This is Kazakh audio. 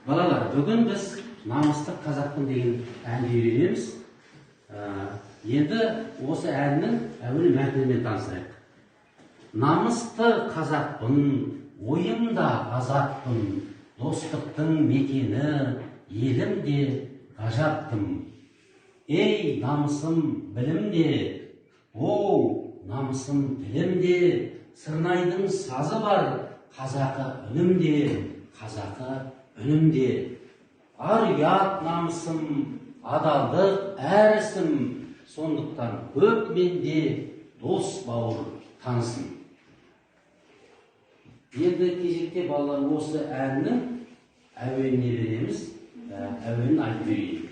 Балалар, бүгін біз намысты қазақтың деген әнді үйренеміз. Енді осы әннің әуелі мәтінімен танысайық. Намысты қазақпын, ойымда азатпын, достықтың мекені, елімде ғажаппын. Ей, намысым білімде, оу, намысым тілімде, Сырнайдың сазы бар, қазақы үнімде, қазақы үнімде. Ар ұят намысым, адалдық әр ісім, сондықтан көп менде дос бауыр танысын. Енді кезекте балалар осы әннің әуеніне береміз, әуенін айтып берейін.